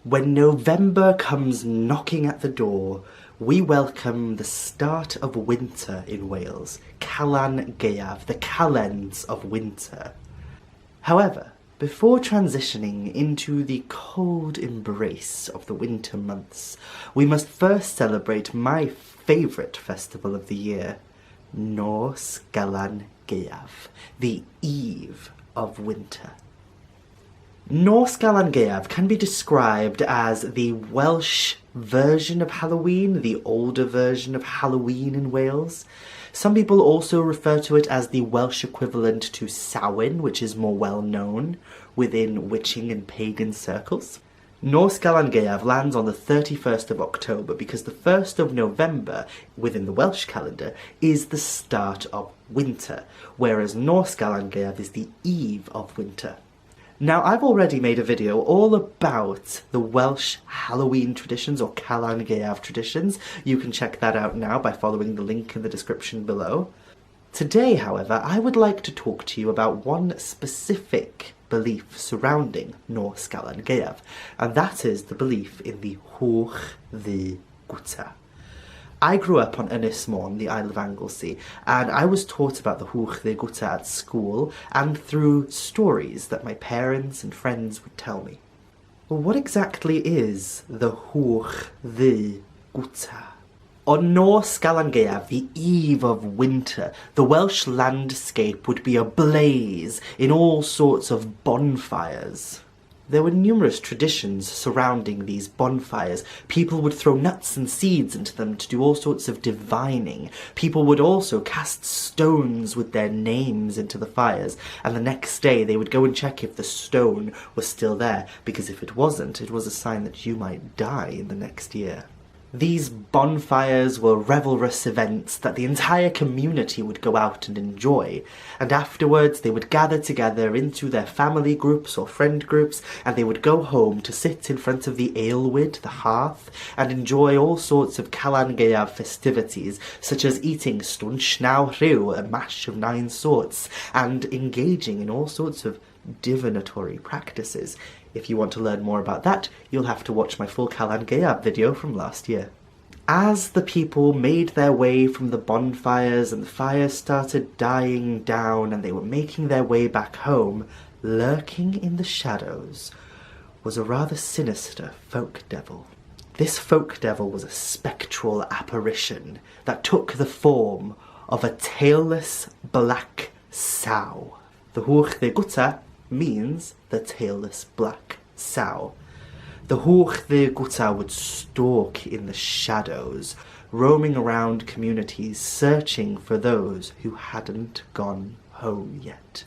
When November comes knocking at the door, we welcome the start of winter in Wales, Galan Gaeaf, the calends of winter. However, before transitioning into the cold embrace of the winter months, we must first celebrate my favourite festival of the year, Nos Galan Gaeaf, the eve of winter. Nos Galan Gaeaf can be described as the Welsh version of Halloween, the older version of Halloween in Wales. Some people also refer to it as the Welsh equivalent to Samhain, which is more well known within witching and pagan circles. Nos Galan Gaeaf lands on the 31st of October because the 1st of November, within the Welsh calendar, is the start of winter, whereas Nos Galan Gaeaf is the eve of winter. Now, I've already made a video all about the Welsh Halloween traditions, or Galan Gaeaf traditions. You can check that out now by following the link in the description below. Today, however, I would like to talk to you about one specific belief surrounding Nos Galan Gaeaf, and that is the belief in the Hwch Ddu Gwta. I grew up on Ynys Môn, the Isle of Anglesey, and I was taught about the Hwch Ddu Gwta at school and through stories that my parents and friends would tell me. Well, what exactly is the Hwch Ddu Gwta? On Nos Galan Gaeaf, the eve of winter, the Welsh landscape would be ablaze in all sorts of bonfires. There were numerous traditions surrounding these bonfires. People would throw nuts and seeds into them to do all sorts of divining. People would also cast stones with their names into the fires, and the next day they would go and check if the stone was still there, because if it wasn't, it was a sign that you might die in the next year. These bonfires were revelrous events that the entire community would go out and enjoy, and afterwards they would gather together into their family groups or friend groups, and they would go home to sit in front of the alewood, the hearth, and enjoy all sorts of Galan Gaeaf festivities, such as eating stwnsh naw rhyw, a mash of 9 sorts, and engaging in all sorts of divinatory practices. If you want to learn more about that, you'll have to watch my full Galan Gaeaf video from last year. As the people made their way from the bonfires and the fires started dying down and they were making their way back home, lurking in the shadows was a rather sinister folk devil. This folk devil was a spectral apparition that took the form of a tailless black sow. The Hwch Ddu Gwta means the tailless black sow. The Hwch Ddu Gwta would stalk in the shadows, roaming around communities searching for those who hadn't gone home yet.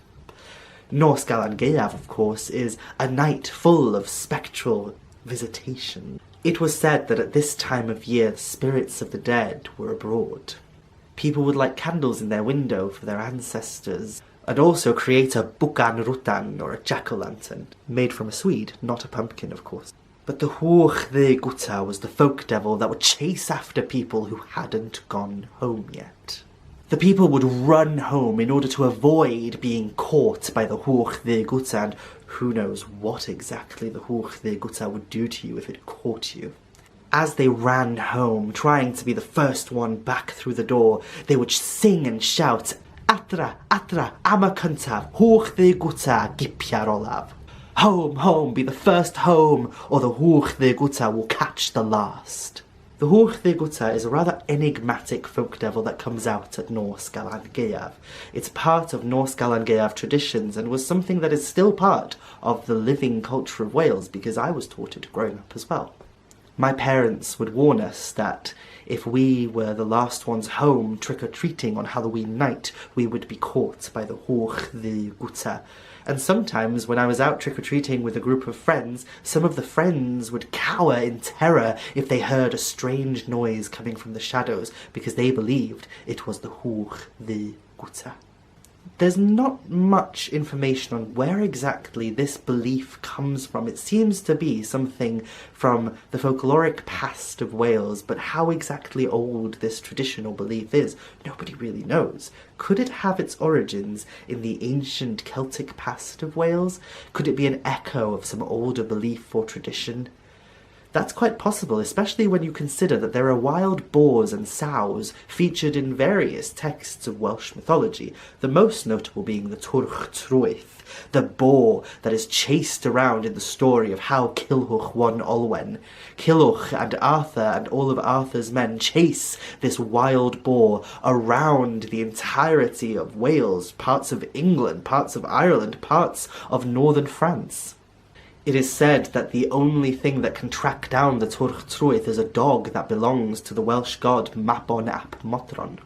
Nos Galan Gaeaf, of course, is a night full of spectral visitation. It was said that at this time of year the spirits of the dead were abroad. People would light candles in their window for their ancestors, and also create a bucan rutan, or a jack-o'-lantern, made from a swede, not a pumpkin, of course. But the Hwch Ddu Gwta was the folk devil that would chase after people who hadn't gone home yet. The people would run home in order to avoid being caught by the Hwch Ddu Gwta, and who knows what exactly the Hwch Ddu Gwta would do to you if it caught you. As they ran home, trying to be the first one back through the door, they would sing and shout, "Adra, adra, am y cyntaf, Hwch Ddu Gwta, gipia'r olaf." Home, home, be the first home, or the Hwch Ddu Gwta will catch the last. The Hwch Ddu Gwta is a rather enigmatic folk devil that comes out at Nos Galan Gaeaf. It's part of Nos Galan Gaeaf traditions and was something that is still part of the living culture of Wales, because I was taught it growing up as well. My parents would warn us that if we were the last ones home trick-or-treating on Halloween night, we would be caught by the Hwch Ddu Gwta. And sometimes when I was out trick-or-treating with a group of friends, some of the friends would cower in terror if they heard a strange noise coming from the shadows, because they believed it was the Hwch Ddu Gwta. There's not much information on where exactly this belief comes from. It seems to be something from the folkloric past of Wales, but how exactly old this traditional belief is, nobody really knows. Could it have its origins in the ancient Celtic past of Wales? Could it be an echo of some older belief or tradition? That's quite possible, especially when you consider that there are wild boars and sows featured in various texts of Welsh mythology, the most notable being the Hwch Ddu Gwta, the boar that is chased around in the story of how Culhwch won Olwen. Culhwch and Arthur and all of Arthur's men chase this wild boar around the entirety of Wales, parts of England, parts of Ireland, parts of northern France. It is said that the only thing that can track down the Hwch Ddu Gwta is a dog that belongs to the Welsh god Mabon ap Modron.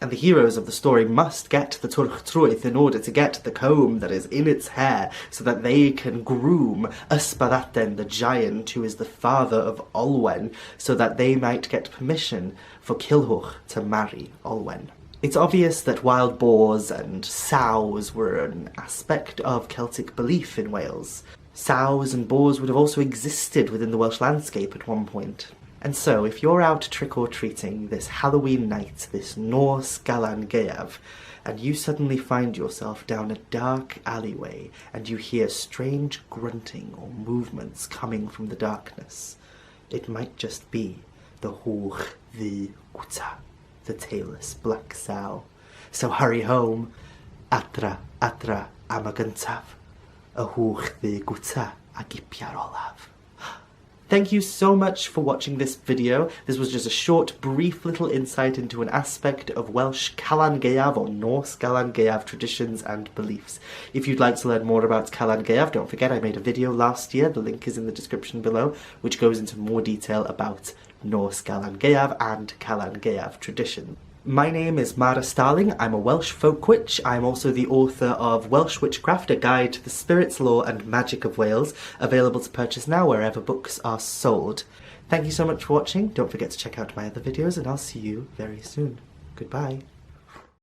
And the heroes of the story must get the Hwch Ddu Gwta in order to get the comb that is in its hair, so that they can groom Ysbaddaden, the giant who is the father of Olwen, so that they might get permission for Culhwch to marry Olwen. It's obvious that wild boars and sows were an aspect of Celtic belief in Wales. Sows and boars would have also existed within the Welsh landscape at one point. And so, if you're out trick-or-treating this Halloween night, this Nos Galan Gaeaf, and you suddenly find yourself down a dark alleyway and you hear strange grunting or movements coming from the darkness, it might just be the Hwch Ddu Gwta, the tailless black sow. So hurry home, adra, adra am y gyntaf. Hwch Ddu Gwta a gipia'r olaf. Thank you so much for watching this video. This was just a short, brief little insight into an aspect of Welsh Calan Gaeaf or Nos Galan Gaeaf traditions and beliefs. If you'd like to learn more about Calan Gaeaf, don't forget I made a video last year, the link is in the description below, which goes into more detail about Nos Galan Gaeaf and Calan Gaeaf tradition. My name is mhara.starling, I'm a Welsh folk witch. I'm also the author of Welsh Witchcraft, a guide to the spirits, lore and magic of Wales, available to purchase now wherever books are sold. Thank you so much for watching, don't forget to check out my other videos and I'll see you very soon. Goodbye.